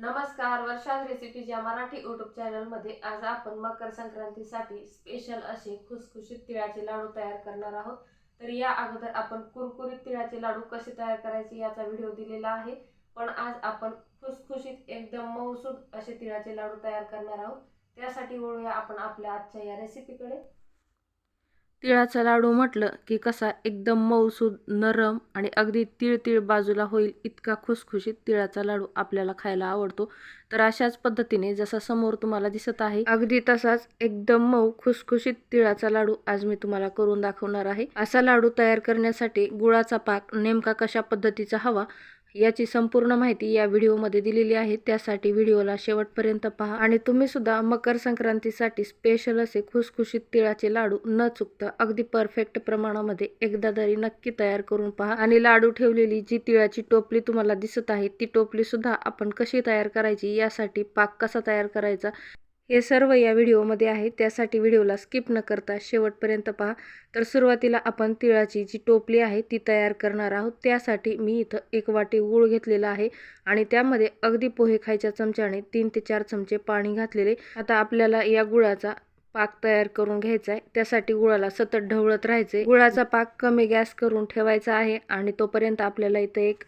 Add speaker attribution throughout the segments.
Speaker 1: नमस्कार, वर्षाज रेसिपीज या मराठी यूट्यूब चॅनलमध्ये आज आपण मकर संक्रांतीसाठी स्पेशल असे खुसखुशीत तिळाचे लाडू तयार करणार आहोत। तर या अगोदर आपण कुरकुरीत तिळाचे लाडू कसे तयार करायचे याचा व्हिडिओ दिलेला आहे, पण आज आपण खुसखुशीत एकदम मऊसूद असे तिळाचे लाडू तयार करणार आहोत। त्यासाठी वळूया आपण आपल्या आजच्या या रेसिपीकडे।
Speaker 2: तिळाचा लाडू म्हटलं की कसा एकदम मऊसूद, नरम आणि अगदी तीळ बाजूला होईल इतका खुसखुशीत तिळाचा लाडू आपल्याला खायला आवडतो। तर अशाच पद्धतीने जसा समोर तुम्हाला दिसत आहे अगदी तसाच एकदम मऊ खुसखुशीत तिळाचा लाडू आज मी तुम्हाला करून दाखवणार आहे। असा लाडू तयार करण्यासाठी गुळाचा पाक नेमका कशा पद्धतीचा हवा याची संपूर्ण माहिती या व्हिडिओमध्ये दिलेली आहे। त्यासाठी व्हिडिओला शेवटपर्यंत पहा आणि तुम्ही सुद्धा मकर संक्रांतीसाठी स्पेशल असे खुसखुशीत तिळाचे लाडू न चुकता अगदी परफेक्ट प्रमाणामध्ये एकदा तरी नक्की तयार करून पहा। आणि लाडू ठेवलेली जी तिळाची टोपली तुम्हाला दिसत आहे ती टोपली सुद्धा आपण कशी तयार करायची, यासाठी पाक कसा तयार करायचा हे सर्व या व्हिडिओमध्ये आहे। त्यासाठी व्हिडिओला स्किप न करता शेवटपर्यंत पहा। तर सुरुवातीला आपण तिळाची जी टोपली आहे ती तयार करणार आहोत। त्यासाठी मी इथं 1 वाटी गूळ घेतलेला आहे आणि त्यामध्ये अगदी पोहे खायच्या चमच्याने 3 ते 4 चमचे पाणी घातलेले। आता आपल्याला या गुळाचा पाक तयार करून घ्यायचा आहे। त्यासाठी गुळाला सतत ढवळत राहायचे। गुळाचा पाक कमी गॅस करून ठेवायचा आहे आणि तोपर्यंत आपल्याला इथं एक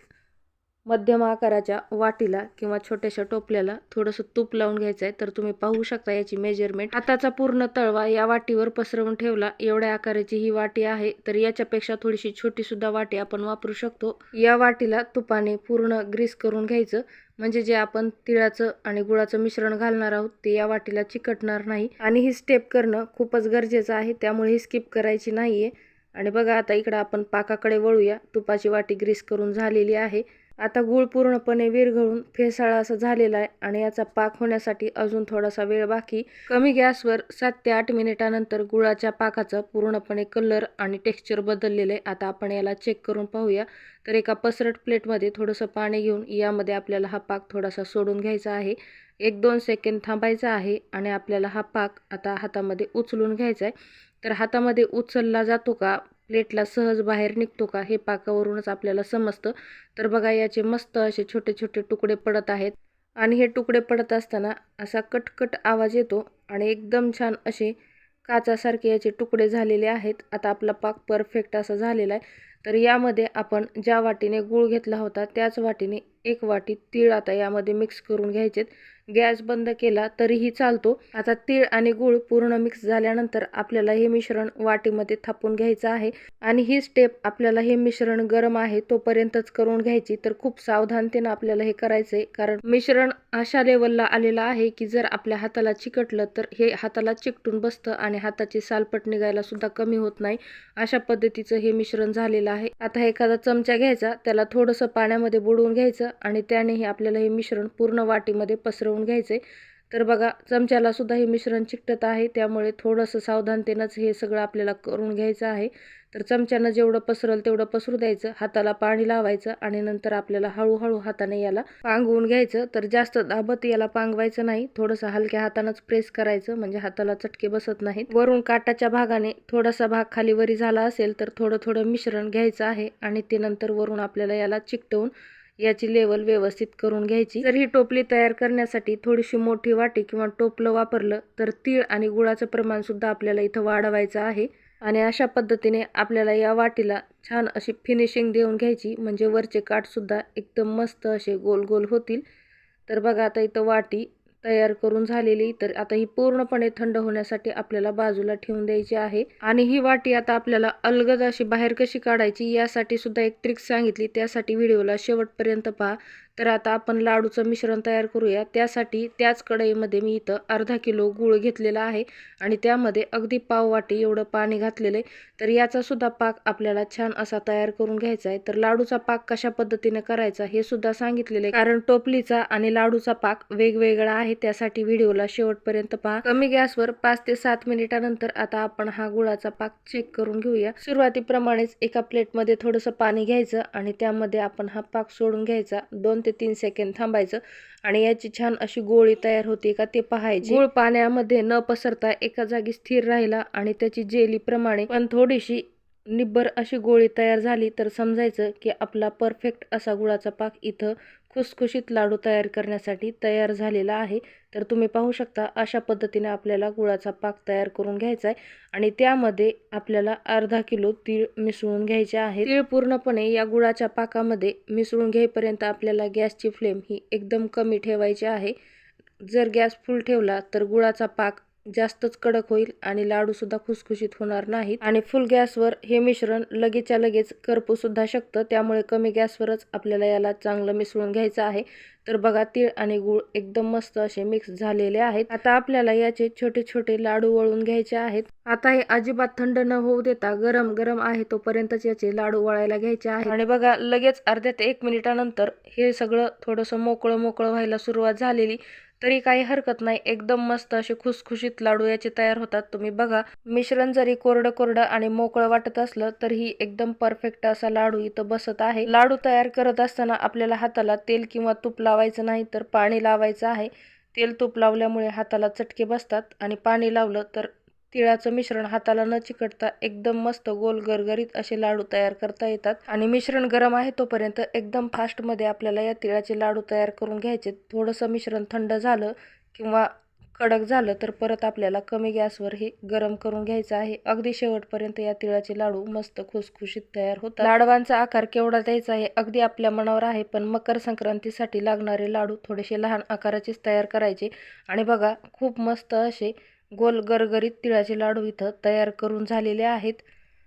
Speaker 2: मध्यम आकाराच्या वाटीला किंवा छोट्याशा टोपल्याला थोडंसं तूप लावून घ्यायचं आहे। तर तुम्ही पाहू शकता याची मेजरमेंट। हाताचा पूर्ण तळवा या वाटीवर पसरवून ठेवला। एवढ्या आकाराची ही वाटी आहे, तर याच्यापेक्षा थोडीशी छोटी सुद्धा वाटी आपण वापरू शकतो। या वाटीला तुपाने पूर्ण ग्रीस करून घ्यायचं, म्हणजे जे आपण तिळाचं आणि गुळाचं मिश्रण घालणार आहोत ते या वाटीला चिकटणार नाही। आणि ही स्टेप करणं खूपच गरजेचं आहे, त्यामुळे ही स्किप करायची नाहीये। आणि बघा आता इकडं आपण पाकाकडे वळूया। तुपाची वाटी ग्रीस करून झालेली आहे। आता गूळ पूर्णपणे विरघळून फेसाळा असा झालेला आहे आणि याचा पाक होण्यासाठी अजून थोडासा वेळ बाकी। कमी गॅसवर 7 ते 8 मिनिटानंतर गुळाच्या पाकाचा पूर्णपणे कलर आणि टेक्स्चर बदललेलं आहे। आता आपण याला चेक करून पाहूया। तर एका पसरट प्लेटमध्ये थोडंसं पाणी घेऊन यामध्ये आपल्याला हा पाक थोडासा सोडून घ्यायचा आहे। 1-2 सेकंद थांबायचा आहे आणि आपल्याला हा पाक आता हातामध्ये उचलून घ्यायचा आहे। तर हातामध्ये उचलला जातो का, प्लेटला सहज बाहेर निघतो का, हे पाकावरूनच आपल्याला समजतं। तर बघा याचे मस्त असे छोटे छोटे तुकडे पडत आहेत आणि हे तुकडे पडत असताना असा कटकट आवाज येतो आणि एकदम छान असे काचासारखे याचे तुकडे झालेले आहेत। आता आपला पाक परफेक्ट असा झालेला आहे। तर यामध्ये आपण ज्या वाटीने गूळ घेतला होता त्याच वाटीने 1 वाटी तीळ आता यामध्ये मिक्स करून घ्यायचेत। गॅस बंद केला तरीही चालतो। आता तीळ आणि गूळ पूर्ण मिक्स झाल्यानंतर आपल्याला हे मिश्रण वाटीमध्ये थापून घ्यायचं आहे आणि ही स्टेप आपल्याला हे मिश्रण गरम आहे तोपर्यंतच करून घ्यायची। तर खूप सावधानतेने आपल्याला हे करायचंय, कारण मिश्रण अशा लेवलला आलेलं आहे की जर आपल्या हाताला चिकटलं तर हे हाताला चिकटून बसतं आणि हाताची सालपट निघायला सुद्धा कमी होत नाही। अशा पद्धतीचं हे मिश्रण झालेलं आहे। आता एखादा चमचा घ्यायचा, त्याला थोडंसं पाण्यामध्ये बुडवून घ्यायचं आणि त्यानेही आपल्याला हे मिश्रण पूर्ण वाटीमध्ये पसरवून घ्यायचे। तर बघा चमच्याला सुद्धा हे मिश्रण चिकटत आहे, त्यामुळे थोडंसं सावधानतेनंच हे सगळं आपल्याला करून घ्यायचं आहे। तर चमच्यानं जेवढं पसरल तेवढं पसरू द्यायचं, हाताला पाणी लावायचं आणि नंतर आपल्याला हळूहळू हाताने याला पांगवून घ्यायचं। तर जास्त दाबत याला पांगवायचं नाही, थोडंसं हलक्या हातानंच प्रेस करायचं, म्हणजे हाताला चटके बसत नाहीत। वरून काटाच्या भागाने थोडासा भाग खाली वरी झाला असेल तर थोडं थोडं मिश्रण घ्यायचं आहे आणि ते नंतर वरून आपल्याला याला चिकटवून याची लेवल व्यवस्थित करून घ्यायची। जर ही टोपली तयार करण्यासाठी थोडीशी मोठी वाटी किंवा टोपलं वापरलं तर तीळ आणि गुळाचं प्रमाण सुद्धा आपल्याला इथं वाढवायचं आहे। आणि अशा पद्धतीने आपल्याला या वाटीला छान अशी फिनिशिंग देऊन घ्यायची, म्हणजे वरचे काठ सुद्धा एकदम मस्त असे गोल गोल होतील। तर बघा आता इथं वाटी तयार करून झालेली। तर आता ही पूर्णपणे थंड होण्यासाठी आपल्याला बाजूला ठेवून द्यायची आहे। आणि ही वाटी आता आपल्याला अलगद अशी बाहेर कशी काढायची यासाठी सुद्धा एक ट्रिक सांगितली, त्यासाठी व्हिडिओला शेवटपर्यंत पहा। तर आता आपण लाडूचं मिश्रण तयार करूया। त्यासाठी त्याच कढईमध्ये मी इथं अर्धा किलो गूळ घेतलेला आहे आणि त्यामध्ये अगदी पाव वाटी एवढं पाणी घातलेलं आहे। तर याचा सुद्धा पाक आपल्याला छान असा तयार करून घ्यायचा आहे। तर लाडूचा पाक कशा पद्धतीने करायचा हे सुद्धा सांगितलेलं आहे, कारण टोपलीचा आणि लाडूचा पाक वेगवेगळा आहे। त्यासाठी व्हिडिओला शेवटपर्यंत पहा। कमी गॅसवर 5 ते 7 मिनिटानंतर आता आपण हा गुळाचा पाक चेक करून घेऊया। सुरुवातीप्रमाणेच एका प्लेटमध्ये थोडंसं पाणी घ्यायचं आणि त्यामध्ये आपण हा पाक सोडून घ्यायचा। 2 ते 3 सेकंद थांबायचं आणि याची छान अशी गोळी तयार होते का ते पाहायची। गूळ पाण्यामध्ये न पसरता एका जागी स्थिर राहिला आणि त्याची जेली प्रमाणे पण थोडीशी निब्बर अशी गोळी तयार झाली तर समजायचं की आपला परफेक्ट असा गुळाचा पाक इथं खुसखुशीत लाडू तयार करण्यासाठी तयार झालेला आहे. तर तुम्ही पाहू शकता अशा पद्धतीने आपल्याला गुळाचा पाक तयार करून घ्यायचा आहे आणि त्यामध्ये आपल्याला अर्धा किलो तीळ मिसळून घ्यायचे आहे. तीळ पूर्णपणे या गुळाच्या पाकामध्ये मिसळून घेईपर्यंत आपल्याला गॅसची फ्लेम ही एकदम कमी ठेवायची आहे. जर गॅस फुल ठेवला तर गुळाचा पाक जास्तच कडक होईल आणि लाडू सुद्धा खुसखुशीत होणार नाहीत आणि फुल गॅसवर हे मिश्रण लगेचच्या लगेच करपू सुद्धा शकतं. त्यामुळे कमी गॅसवरच आपल्याला याला चांगलं मिसळून घ्यायचं आहे. तर बघा तीळ आणि गूळ एकदम मस्त असे मिक्स झालेले आहेत. आता आपल्याला याचे छोटे छोटे लाडू वळून घ्यायचे आहेत. आता हे अजिबात थंड न होऊ देता गरम गरम आहे तोपर्यंतच याचे लाडू वळायला घ्यायचे आहेत. आणि बघा लगेच अर्ध्या ते 1 मिनिटानंतर हे सगळं थोडंसं मोकळं मोकळं व्हायला सुरुवात झालेली. तरी काही हरकत नाही, एकदम मस्त असे खुसखुशीत लाडू याचे तयार होतात. तुम्ही बघा मिश्रण जरी कोरडं कोरडं आणि मोकळं वाटत असलं तरीही एकदम परफेक्ट असा लाडू इथं बसत आहे. लाडू तयार करत असताना आपल्याला हाताला तेल किंवा तूप लावायचं नाही तर पाणी लावायचं आहे. तेल तूप लावल्यामुळे हाताला चटके बसतात आणि पाणी लावलं तर तिळाचं मिश्रण हाताला न चिकटता एकदम मस्त गोल गरगरीत असे लाडू तयार करता येतात. आणि मिश्रण गरम आहे तोपर्यंत एकदम फास्टमध्ये आपल्याला या तिळाचे लाडू तयार करून घ्यायचे. थोडंसं मिश्रण थंड झालं किंवा कडक झालं तर परत आपल्याला कमी गॅसवर हे गरम करून घ्यायचं आहे. अगदी शेवटपर्यंत या तिळाचे लाडू मस्त खुसखुशीत तयार होतात. लाडवांचा आकार केवढा द्यायचा आहे अगदी आपल्या मनावर आहे, पण मकर संक्रांतीसाठी लागणारे लाडू थोडेसे लहान आकाराचेच तयार करायचे. आणि बघा खूप मस्त असे गोल गरगरीत तिळाचे लाडू इथं तयार करून झालेले आहेत.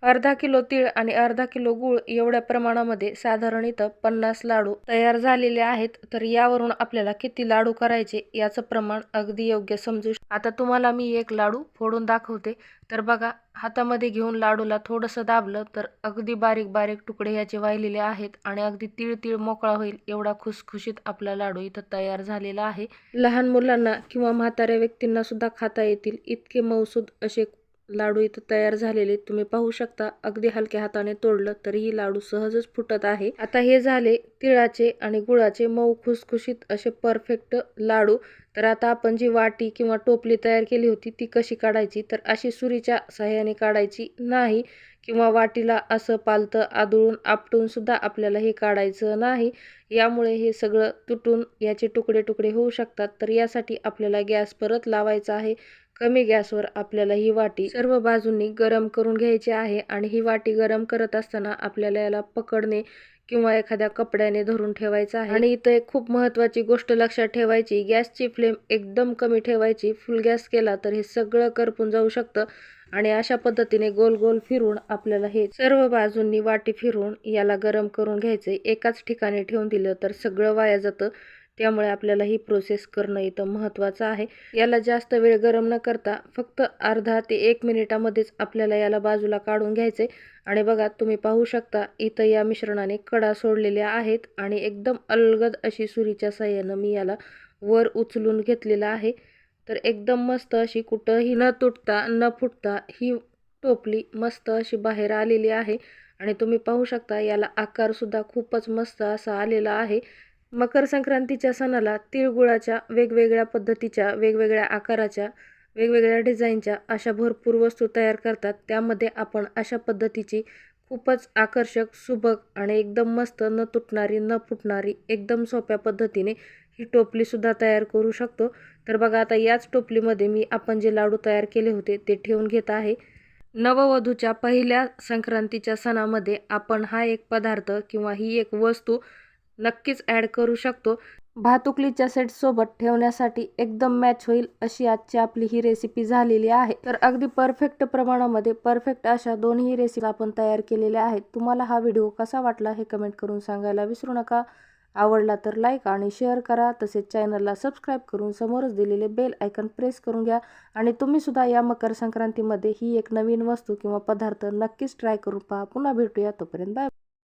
Speaker 2: अर्धा किलो तीळ आणि अर्धा किलो गूळ एवढ्या प्रमाणामध्ये साधारण इथं 50 लाडू तयार झालेले आहेत. तर यावरून आपल्याला किती लाडू करायचे याचं प्रमाण अगदी योग्य समजू शकतो. आता तुम्हाला मी एक लाडू फोडून दाखवते. तर बघा हातामध्ये घेऊन लाडूला थोडंसं दाबलं तर अगदी बारीक बारीक तुकडे याचे वाहिलेले आहेत आणि अगदी तीळ तीळ मोकळा होईल एवढा खुसखुशीत आपला लाडू इथं तयार झालेला आहे. लहान मुलांना किंवा म्हाताऱ्या व्यक्तींना सुद्धा खाता येतील इतके मऊसूद असे लाडू इथं तयार झालेले तुम्ही पाहू शकता. अगदी हलक्या हाताने तोडलं तरीही लाडू सहजच फुटत आहे. आता हे झाले तिळाचे आणि गुळाचे मऊ खुसखुशीत असे परफेक्ट लाडू. तर आता आपण जी वाटी किंवा टोपली तयार केली होती ती कशी काढायची, तर अशी सुरीच्या सहाय्याने काढायची नाही किंवा वाटीला असं पालतं आदळून आपटून सुद्धा आपल्याला हे काढायचं नाही. यामुळे हे सगळं तुटून याचे तुकडे तुकडे होऊ शकतात. तर यासाठी आपल्याला गॅस परत लावायचा आहे. कमी गॅसवर आपल्याला ही वाटी सर्व बाजूंनी गरम करून घ्यायची आहे आणि ही वाटी गरम करत असताना आपल्याला याला पकडणे किंवा एखाद्या कपड्याने धरून ठेवायचं आहे. आणि इथं एक खूप महत्त्वाची गोष्ट लक्षात ठेवायची, गॅसची फ्लेम एकदम कमी ठेवायची. फुल गॅस केला तर हे सगळं करपून जाऊ शकतं. आणि अशा पद्धतीने गोल गोल फिरून आपल्याला हे सर्व बाजूंनी वाटी फिरून याला गरम करून घ्यायचं. एकाच ठिकाणी ठेवून दिलं तर सगळं वाया जातं. त्यामुळे आपल्याला ही प्रोसेस करणं इथं महत्त्वाचं आहे. याला जास्त वेळ गरम न करता फक्त अर्धा ते 1 मिनिटामध्येच आपल्याला याला बाजूला काढून घ्यायचे. आणि बघा तुम्ही पाहू शकता इथं या मिश्रणाने कडा सोडलेल्या आहेत आणि एकदम अलगद अशी सुरीच्या साहाय्यानं मी याला वर उचलून घेतलेलं आहे. तर एकदम मस्त अशी कुठंही न तुटता न फुटता ही टोपली मस्त अशी बाहेर आलेली आहे. आणि तुम्ही पाहू शकता याला आकारसुद्धा खूपच मस्त असा आलेला आहे. मकर संक्रांतीच्या सणाला तिळगुळाच्या वेगवेगळ्या पद्धतीच्या, वेगवेगळ्या आकाराच्या, वेगवेगळ्या डिझाईनच्या अशा भरपूर वस्तू तयार करतात. त्यामध्ये आपण अशा पद्धतीची खूपच आकर्षक, सुबक आणि एकदम मस्त न तुटणारी न फुटणारी एकदम सोप्या पद्धतीने ही टोपलीसुद्धा तयार करू शकतो. तर बघा आता याच टोपलीमध्ये मी आपण जे लाडू तयार केले होते ते ठेवून घेत आहे. नववधूच्या पहिल्या संक्रांतीच्या सणामध्ये आपण हा एक पदार्थ किंवा ही एक वस्तू नक्कीच ॲड करू शकतो. भातुकलीच्या सेटसोबत ठेवण्यासाठी एकदम मॅच होईल अशी आजची आपली ही रेसिपी झालेली आहे. तर अगदी परफेक्ट प्रमाणामध्ये परफेक्ट अशा दोन्ही रेसिपी आपण तयार केलेल्या आहेत. तुम्हाला हा व्हिडिओ कसा वाटला हे कमेंट करून सांगायला विसरू नका. आवडला तर लाईक आणि शेअर करा. तसेच चॅनलला सबस्क्राईब करून समोरच दिलेले बेल आयकॉन प्रेस करून घ्या. आणि तुम्ही सुद्धा या मकर संक्रांतीमध्ये ही एक नवीन वस्तू किंवा पदार्थ नक्कीच ट्राय करून पहा. पुन्हा भेटूया, तोपर्यंत बाय.